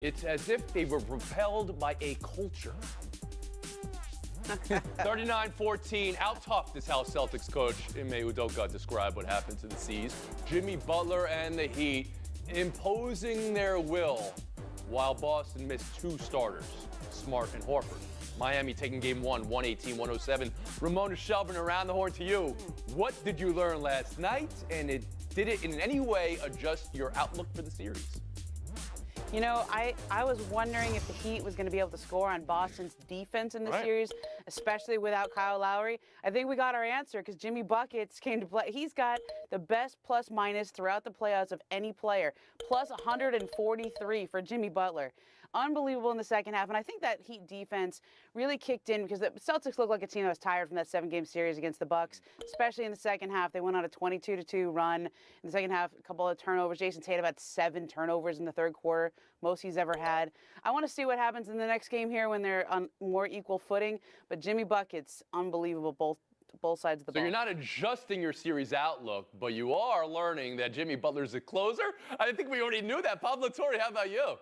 It's as if they were repelled by a culture. 39-14, out-toughed is how Celtics coach Ime Udoka described what happened to the C's. Jimmy Butler and the Heat imposing their will while Boston missed two starters, Smart and Horford. Miami taking game one, 118-107. Ramona Shelburne, around the horn to you. What did you learn last night, and did it in any way adjust your outlook for the series? You know, I was wondering if the Heat was going to be able to score on Boston's defense in the series, especially without Kyle Lowry. I think we got our answer because Jimmy Buckets came to play. He's got the best plus-minus throughout the playoffs of any player, plus 143 for Jimmy Butler. Unbelievable in the second half, and I think that Heat defense really kicked in because the Celtics looked like a team that was tired from that 7-game series against the Bucks, especially in the second half. They went on a 22-2 run in the second half, a couple of turnovers. Jason Tatum had 7 turnovers in the third quarter, most he's ever had. I want to see what happens in the next game here when they're on more equal footing, but Jimmy Buckets, unbelievable both sides of the ball. So you're not adjusting your series outlook, but you are learning that Jimmy Butler's a closer? I think we already knew that. Pablo Torre, how about you?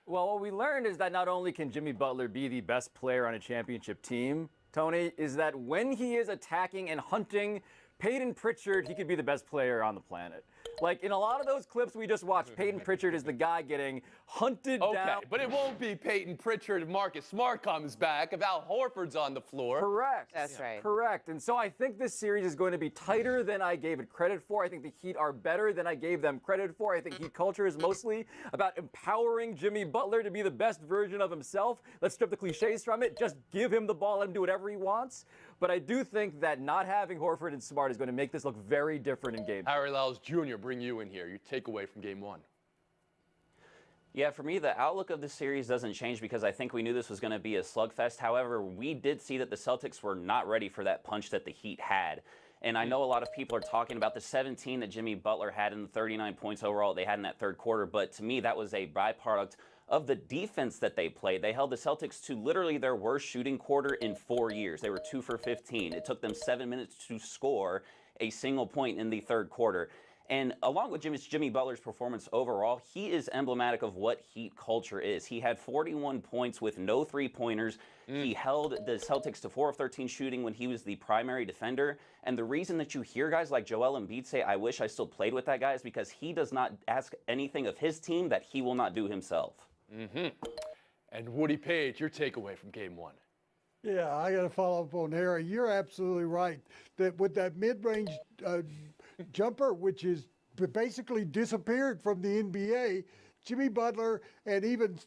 Well, what we learned is that not only can Jimmy Butler be the best player on a championship team, Tony, is that when he is attacking and hunting Peyton Pritchard, he could be the best player on the planet. Like, in a lot of those clips we just watched, Peyton Pritchard is the guy getting hunted down. Okay, but it won't be Peyton Pritchard if Marcus Smart comes back, if Al Horford's on the floor. Correct. That's right. Correct. And so I think this series is going to be tighter than I gave it credit for. I think the Heat are better than I gave them credit for. I think Heat culture is mostly about empowering Jimmy Butler to be the best version of himself. Let's strip the cliches from it. Just give him the ball, let him do whatever he wants. But I do think that not having Horford and Smart is going to make this look very different in game 2. Harry Lyles Jr., bring you in here. Your takeaway from game 1. Yeah, for me, the outlook of the series doesn't change because I think we knew this was going to be a slugfest. However, we did see that the Celtics were not ready for that punch that the Heat had. And I know a lot of people are talking about the 17 that Jimmy Butler had and the 39 points overall they had in that third quarter. But to me, that was a byproduct of the defense that they played. They held the Celtics to literally their worst shooting quarter in 4 years. They were 2 for 15. It took them 7 minutes to score a single point in the third quarter. And along with Jimmy Butler's performance overall, he is emblematic of what Heat culture is. He had 41 points with no three-pointers. He held the Celtics to 4 of 13 shooting when he was the primary defender. And the reason that you hear guys like Joel Embiid say, I wish I still played with that guy, is because he does not ask anything of his team that he will not do himself. And Woody Page, your takeaway from game 1. Yeah, I got to follow up on Harry. You're absolutely right. That with that mid-range jumper, which is basically disappeared from the NBA, Jimmy Butler and even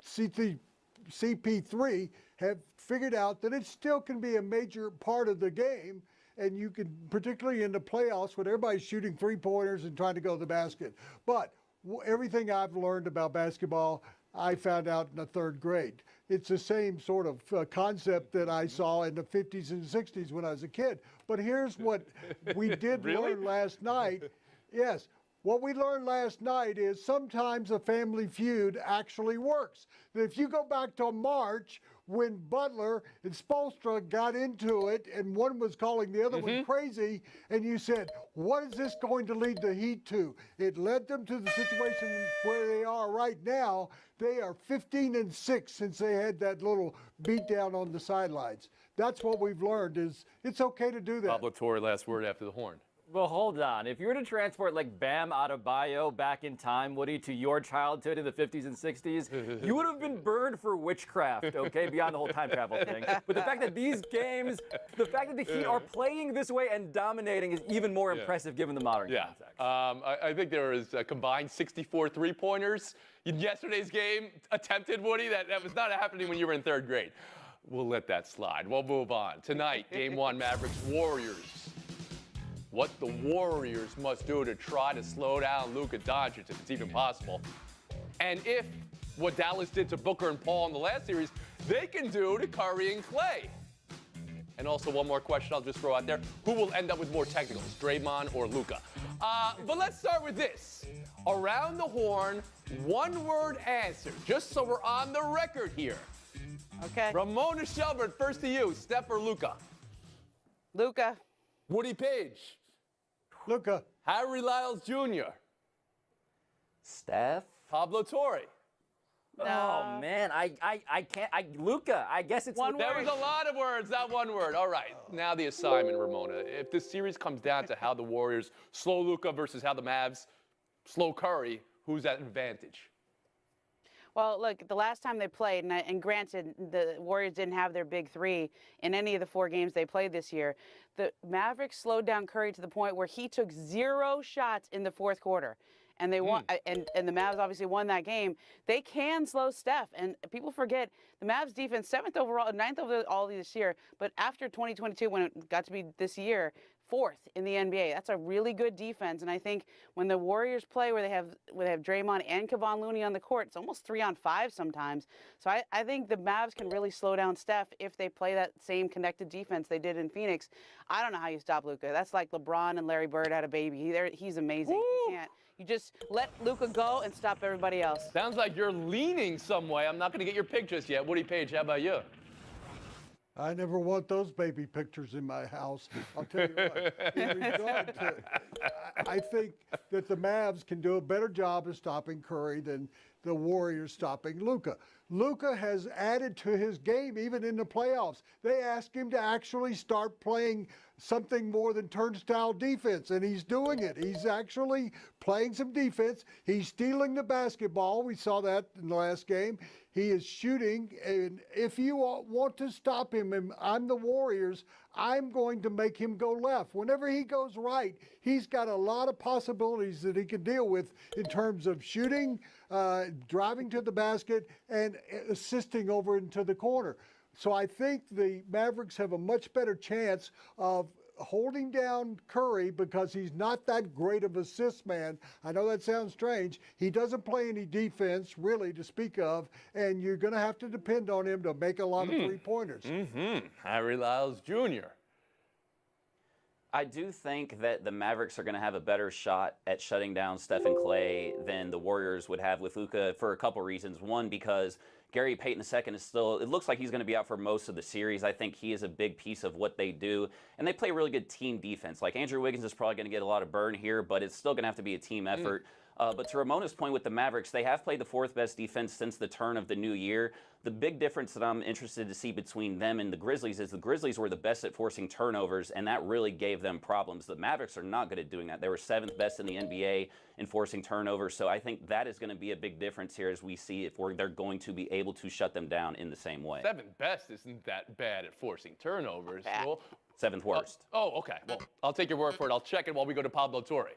CP3 have figured out that it still can be a major part of the game. And you can, particularly in the playoffs when everybody's shooting three-pointers and trying to go to the basket. But everything I've learned about basketball, I found out in the third grade. It's the same sort of concept that I saw in the 50s and 60s when I was a kid. But here's what we did learn last night. Yes, what we learned last night is sometimes a family feud actually works. If you go back to March, when Butler and Spoelstra got into it and one was calling the other one crazy, and you said, what is this going to lead the Heat to? It led them to the situation where they are right now. They are 15-6 since they had that little beatdown on the sidelines. That's what we've learned, is it's okay to do that. Pablo Torre, last word after the horn. Well, hold on. If you were to transport like Bam Adebayo back in time, Woody, to your childhood in the 50s and 60s, you would have been burned for witchcraft, okay, beyond the whole time travel thing. But the fact that these games, the fact that the Heat are playing this way and dominating is even more impressive given the modern context. I think there was a combined 64 three-pointers in yesterday's game attempted, Woody. That was not happening when you were in third grade. We'll let that slide. We'll move on. Tonight, game 1, Mavericks-Warriors. What the Warriors must do to try to slow down Luka Doncic, if it's even possible. And if what Dallas did to Booker and Paul in the last series, they can do to Curry and Clay. And also one more question I'll just throw out there. Who will end up with more technicals, Draymond or Luka? But let's start with this. Around the horn, one-word answer, just so we're on the record here. Okay. Ramona Shelburne, first to you, Steph or Luka? Luka. Woody Page. Luka. Harry Lyles Jr. Steph? Pablo Torre. Oh man, I can't. Luka. I guess it's One Luka. There was a lot of words, not one word. All right, now the assignment, Ramona. If this series comes down to how the Warriors slow Luka versus how the Mavs slow Curry, who's at advantage? Well, look, the last time they played, and granted, the Warriors didn't have their big three in any of the 4 games they played this year. The Mavericks slowed down Curry to the point where he took 0 shots in the 4th quarter. And they won, and the Mavs obviously won that game. They can slow Steph, and people forget the Mavs defense 7th overall, 9th overall this year. But after 2022, when it got to be this year, 4th in the NBA. That's a really good defense, and I think when the Warriors play where they have Draymond and Kevon Looney on the court, it's almost 3-on-5 sometimes. So I think the Mavs can really slow down Steph if they play that same connected defense they did in Phoenix. I don't know how you stop Luka. That's like LeBron and Larry Bird had a baby. He's amazing. You can't. You just let Luka go and stop everybody else. Sounds like you're leaning some way. I'm not going to get your pick just yet. Woody Page, how about you? I never want those baby pictures in my house. I'll tell you what. In regard to, I think that the Mavs can do a better job of stopping Curry than the Warriors stopping Luka. Luka has added to his game even in the playoffs. They asked him to actually start playing something more than turnstile defense, and he's doing it. He's actually playing some defense. He's stealing the basketball. We saw that in the last game. He is shooting, and if you want to stop him, and I'm the Warriors, I'm going to make him go left. Whenever he goes right, he's got a lot of possibilities that he can deal with in terms of shooting, driving to the basket, and assisting over into the corner. So I think the Mavericks have a much better chance of holding down Curry because he's not that great of an assist man. I know that sounds strange. He doesn't play any defense, really, to speak of, and you're going to have to depend on him to make a lot of three-pointers. Harry Lyles Jr. I do think that the Mavericks are going to have a better shot at shutting down Steph and Clay than the Warriors would have with Luka for a couple reasons. One, because Gary Payton II is still, it looks like he's going to be out for most of the series. I think he is a big piece of what they do. And they play really good team defense. Like Andrew Wiggins is probably going to get a lot of burn here, but it's still going to have to be a team effort. But to Ramona's point with the Mavericks, they have played the 4th best defense since the turn of the new year. The big difference that I'm interested to see between them and the Grizzlies is the Grizzlies were the best at forcing turnovers, and that really gave them problems. The Mavericks are not good at doing that. They were 7th best in the NBA in forcing turnovers, so I think that is going to be a big difference here as we see if they're going to be able to shut them down in the same way. 7th best isn't that bad at forcing turnovers. Well, 7th worst. okay. Well, I'll take your word for it. I'll check it while we go to Pablo Torre.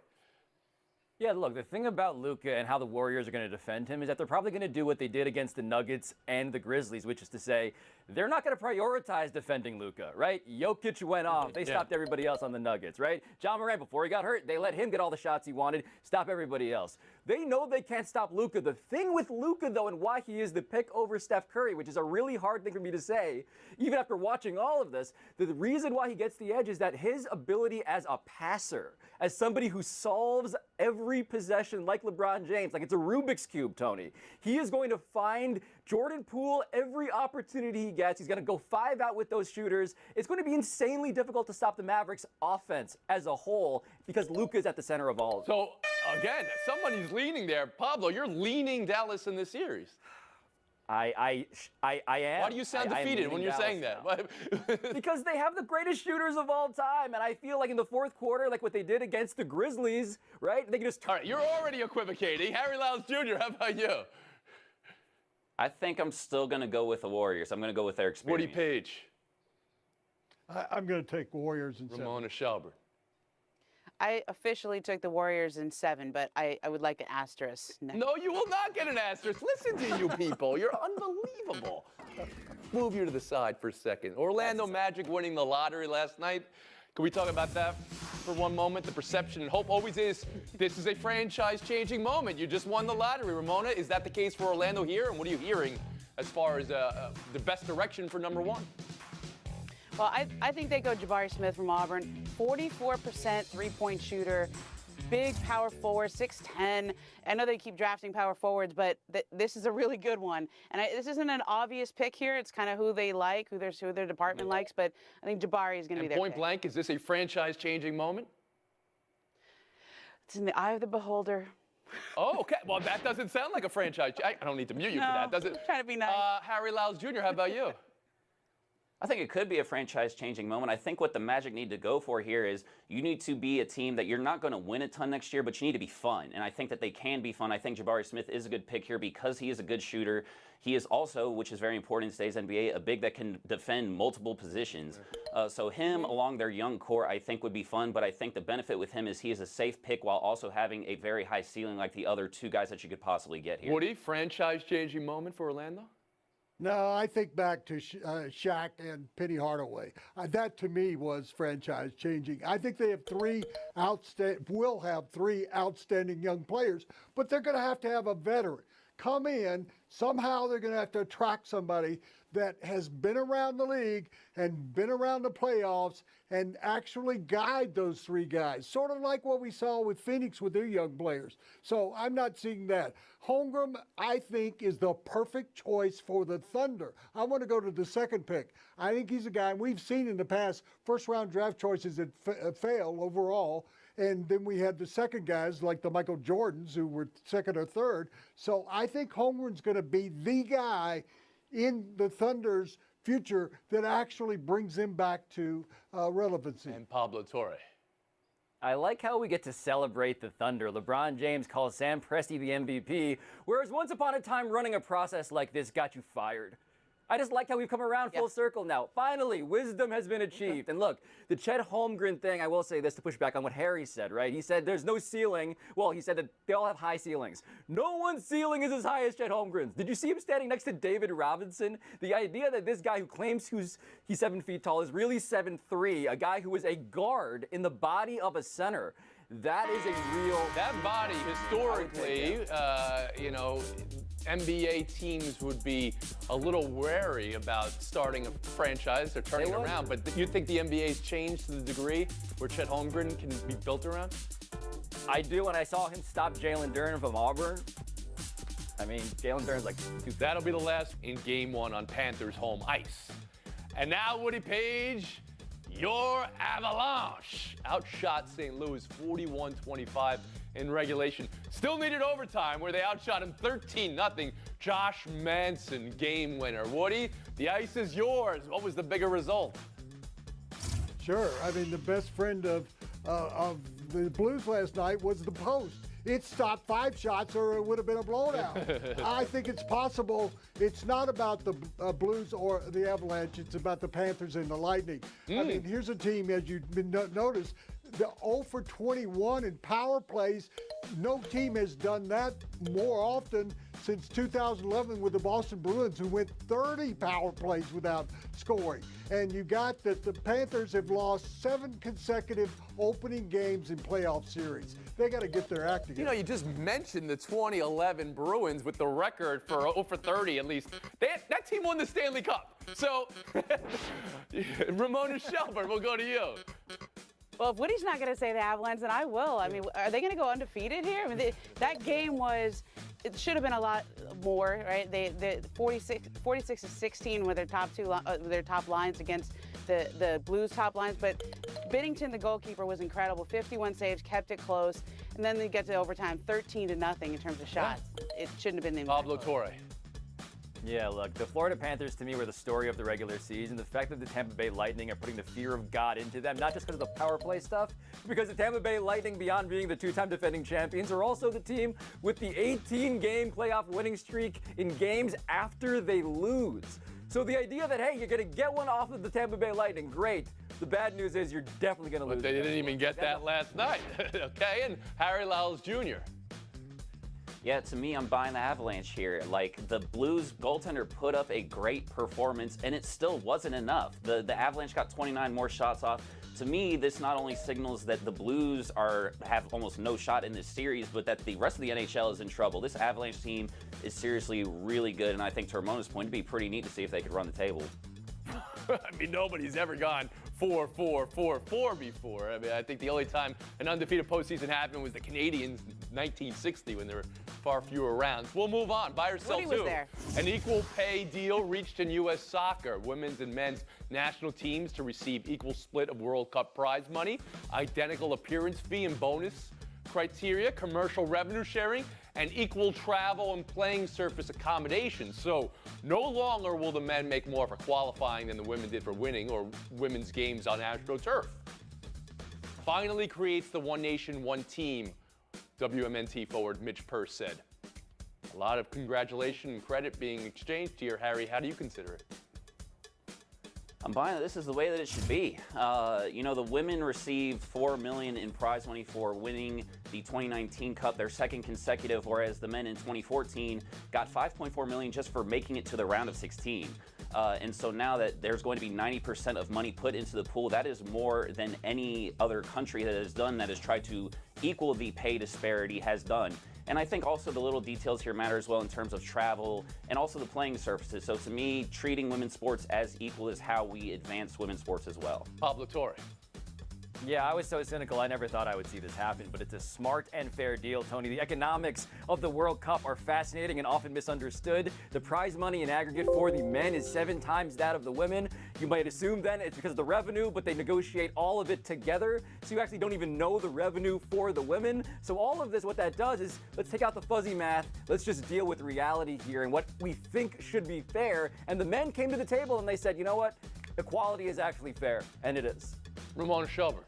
Yeah, look, the thing about Luka and how the Warriors are going to defend him is that they're probably going to do what they did against the Nuggets and the Grizzlies, which is to say they're not going to prioritize defending Luka, right? Jokic went off. They stopped everybody else on the Nuggets, right? John Morant, before he got hurt, they let him get all the shots he wanted, stop everybody else. They know they can't stop Luka. The thing with Luka, though, and why he is the pick over Steph Curry, which is a really hard thing for me to say, even after watching all of this, the reason why he gets the edge is that his ability as a passer, as somebody who solves every possession like LeBron James, like it's a Rubik's Cube, Tony. He is going to find Jordan Poole every opportunity he gets. He's going to go 5 out with those shooters. It's going to be insanely difficult to stop the Mavericks offense as a whole because Luka is at the center of all of it. So, again, somebody's leaning there. Pablo, you're leaning Dallas in this series. I am. Why do you sound defeated when you're saying that? Because they have the greatest shooters of all time, and I feel like in the 4th quarter, like what they did against the Grizzlies, right? They can just. All right, you're already equivocating. Harry Lyles Jr., how about you? I think I'm still going to go with the Warriors. I'm going to go with their experience. Woody Page. I'm going to take Warriors in 7. Ramona Shelburne. I officially took the Warriors in 7, but I would like an asterisk. No, you will not get an asterisk. Listen to you people. You're unbelievable. Move you to the side for a second. Orlando Magic winning the lottery last night. Can we talk about that for one moment? The perception and hope always is this is a franchise-changing moment. You just won the lottery, Ramona. Is that the case for Orlando here? And what are you hearing as far as the best direction for number 1? Well, I think they go Jabari Smith from Auburn. 44% three-point shooter, big power forward, 6'10". I know they keep drafting power forwards, but this is a really good one. And this isn't an obvious pick here. It's kind of who they like, who their department likes. But I think Jabari is going to be their point pick. Blank, is this a franchise-changing moment? It's in the eye of the beholder. Oh, okay. Well, that doesn't sound like a franchise. I don't need to mute you for that, does it? Trying to be nice. Harry Lyles Jr., how about you? I think it could be a franchise-changing moment. I think what the Magic need to go for here is you need to be a team that you're not going to win a ton next year, but you need to be fun. And I think that they can be fun. I think Jabari Smith is a good pick here because he is a good shooter. He is also, which is very important in today's NBA, a big that can defend multiple positions. So him along their young core, I think, would be fun. But I think the benefit with him is he is a safe pick while also having a very high ceiling like the other two guys that you could possibly get here. Woody, franchise-changing moment for Orlando? No, I think back to Shaq and Penny Hardaway. That to me was franchise changing. I think they have will have three outstanding young players, but they're going to have a veteran come in. Somehow they're going to have to attract somebody that has been around the league and been around the playoffs and actually guide those three guys, sort of like what we saw with Phoenix with their young players. So I'm not seeing that. Holmgren, I think, is the perfect choice for the Thunder. I want to go to the second pick. I think he's a guy, and we've seen in the past first-round draft choices that fail overall. And then we had the second guys like the Michael Jordans who were second or third. So I think Holmgren's going to be the guy in the Thunder's future that actually brings them back to relevancy. And Pablo Torre. I like how we get to celebrate the Thunder. LeBron James calls Sam Presti the MVP, whereas once upon a time running a process like this got you fired. I just like how we've come around full circle now. Finally, wisdom has been achieved. And look, the Chet Holmgren thing, I will say this to push back on what Harry said, right? He said there's no ceiling. Well, he said that they all have high ceilings. No one's ceiling is as high as Chet Holmgren's. Did you see him standing next to David Robinson? The idea that this guy who claims he's 7 feet tall is really 7'3", a guy who is a guard in the body of a center. That is a real... That body, historically, NBA teams would be a little wary about starting a franchise or turning it around. But you think the NBA's changed to the degree where Chet Holmgren can be built around? I do, and I saw him stop Jalen Duren from Auburn. I mean, Jalen Duren's like... That'll be the last in Game 1 on Panthers home ice. And now, Woody Page, your Avalanche outshot St. Louis 41-25 in regulation. Still needed overtime where they outshot him 13-0. Josh Manson, game winner. Woody, the ice is yours. What was the bigger result? Sure. I mean, the best friend of the Blues last night was the post. It stopped 5 shots or it would have been a blowout. I think it's possible. It's not about the Blues or the Avalanche. It's about the Panthers and the Lightning. I mean, here's a team, as you noticed, the 0 for 21 in power plays. No team has done that more often since 2011 with the Boston Bruins, who went 30 power plays without scoring. And you got that the Panthers have lost 7 consecutive opening games in playoff series. They got to get their act together. You know, you just mentioned the 2011 Bruins with the record for 0 for 30 at least. That team won the Stanley Cup. So, Ramona Shelburne, we'll go to you. Well, if Woody's not going to say the Avalanche, then I will. I mean, are they going to go undefeated here? I mean, that game was, it should have been a lot more, right? They 46-16 with their top lines against the Blues top lines. But Binnington, the goalkeeper, was incredible. 51 saves, kept it close, and then they get to overtime, 13-0 in terms of shots. It shouldn't have been Pablo Torre. Yeah, look, the Florida Panthers to me were the story of the regular season. The fact that the Tampa Bay Lightning are putting the fear of God into them, not just because of the power play stuff, because the Tampa Bay Lightning, beyond being the 2-time defending champions, are also the team with the 18-game playoff winning streak in games after they lose. So the idea that, hey, you're going to get one off of the Tampa Bay Lightning, great. The bad news is you're definitely going to lose. But they didn't even get that last night. Okay, and Harry Lyles Jr. Yeah, to me, I'm buying the Avalanche here. Like, the Blues goaltender put up a great performance, and it still wasn't enough. The Avalanche got 29 more shots off. To me, this not only signals that the Blues have almost no shot in this series, but that the rest of the NHL is in trouble. This Avalanche team is seriously really good, and I think to Ramona's point, it'd be pretty neat to see if they could run the table. I mean, nobody's ever gone 4-4-4-4 before. I mean, I think the only time an undefeated postseason happened was the Canadiens in 1960 when there were far fewer rounds. We'll move on. Buy or sell Woody was there. An equal pay deal reached in U.S. soccer. Women's and men's national teams to receive equal split of World Cup prize money, identical appearance fee and bonus criteria, commercial revenue sharing, and equal travel and playing surface accommodations. So no longer will the men make more for qualifying than the women did for winning or women's games on AstroTurf. Finally creates the one nation, one team, WMNT forward Mitch Purse said. A lot of congratulations and credit being exchanged here. Harry, how do you consider it? I'm buying that this is the way that it should be. You know, the women received $4 million in prize money for winning the 2019 Cup, their second consecutive, whereas the men in 2014 got $5.4 million just for making it to the round of 16. And so now that there's going to be 90% of money put into the pool, that is more than any other country that has done that has tried to equal the pay disparity has done. And I think also the little details here matter as well in terms of travel and also the playing surfaces. So to me, treating women's sports as equal is how we advance women's sports as well. Pablo Torre. Yeah, I was so cynical. I never thought I would see this happen, but it's a smart and fair deal, Tony. The economics of the World Cup are fascinating and often misunderstood. The prize money in aggregate for the men is 7 times that of the women. You might assume then it's because of the revenue, but they negotiate all of it together, so you actually don't even know the revenue for the women. So all of this, what that does is, let's take out the fuzzy math, let's just deal with reality here and what we think should be fair. And the men came to the table and they said, you know what? Equality is actually fair, and it is. Ramona Shelburne.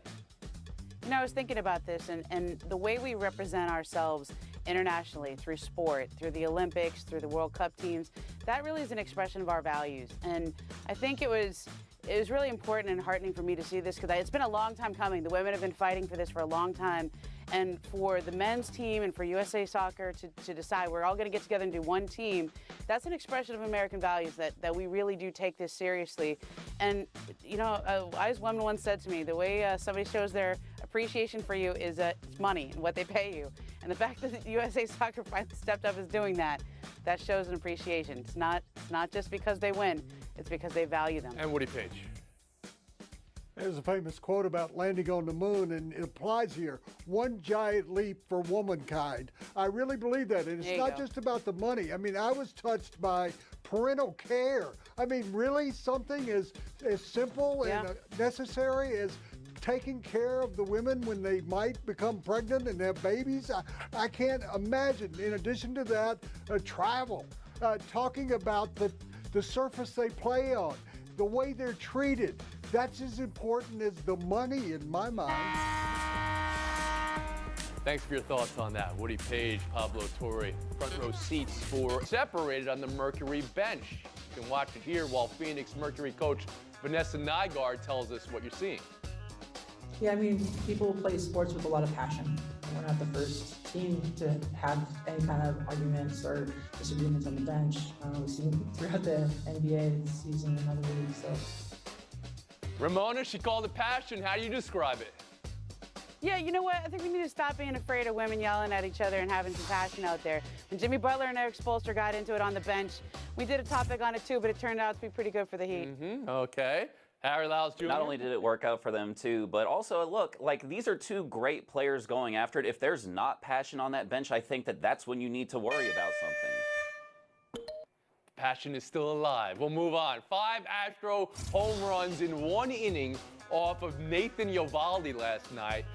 You know, I was thinking about this, and the way we represent ourselves internationally through sport, through the Olympics, through the World Cup teams, that really is an expression of our values. And I think it was really important and heartening for me to see this because it's been a long time coming. The women have been fighting for this for a long time. And for the men's team and for USA Soccer to decide we're all going to get together and do one team, that's an expression of American values that we really do take this seriously. And, you know, a wise woman once said to me, the way somebody shows their appreciation for you is it's money and what they pay you. And the fact that USA Soccer finally stepped up is doing that, that shows an appreciation. It's not just because they win, it's because they value them. And Woody Page. There's a famous quote about landing on the moon, and it applies here. One giant leap for womankind. I really believe that, and it's not just about the money. I mean, I was touched by parental care. I mean, really something as simple and necessary as taking care of the women when they might become pregnant and have babies. I can't imagine, in addition to that, travel, talking about the surface they play on, the way they're treated. That's as important as the money in my mind. Thanks for your thoughts on that. Woody Page, Pablo Torre, front row seats for separated on the Mercury bench. You can watch it here while Phoenix Mercury coach Vanessa Nygaard tells us what you're seeing. Yeah, I mean, people play sports with a lot of passion. We're not the first team to have any kind of arguments or disagreements on the bench. We've seen throughout the NBA this season and other leagues. So. Ramona, she called it passion. How do you describe it? Yeah, you know what? I think we need to stop being afraid of women yelling at each other and having some passion out there. When Jimmy Butler and Eric Spoelstra got into it on the bench, we did a topic on it too, but it turned out to be pretty good for the Heat. Okay. Harry Lyles Jr. Not only did it work out for them too, but also look, like these are two great players going after it. If there's not passion on that bench, I think that's when you need to worry about something. Passion is still alive. We'll move on. 5 Astro home runs in 1 inning off of Nathan Eovaldi last night.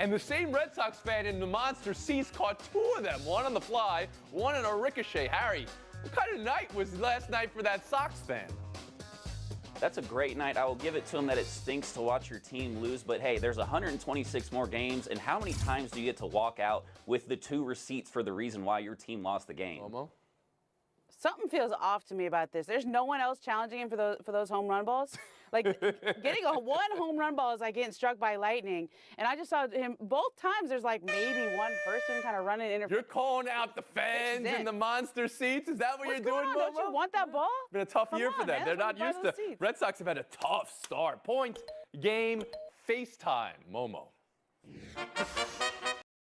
And the same Red Sox fan in the monster seats caught 2 of them, 1 on the fly, 1 on a ricochet. Harry, what kind of night was last night for that Sox fan? That's a great night. I will give it to him that it stinks to watch your team lose, but hey, there's 126 more games, and how many times do you get to walk out with the 2 receipts for the reason why your team lost the game? Momo? Something feels off to me about this. There's no one else challenging him for those home run balls. Like, getting one home run ball is like getting struck by lightning. And I just saw him both times. There's like maybe one person kind of running in. You're calling out the fans in the monster seats? Is that what you're doing, Momo? Don't you want that ball? It's been a tough year for them. Man, They're not used to. Red Sox have had a tough start. Point, game, FaceTime, Momo.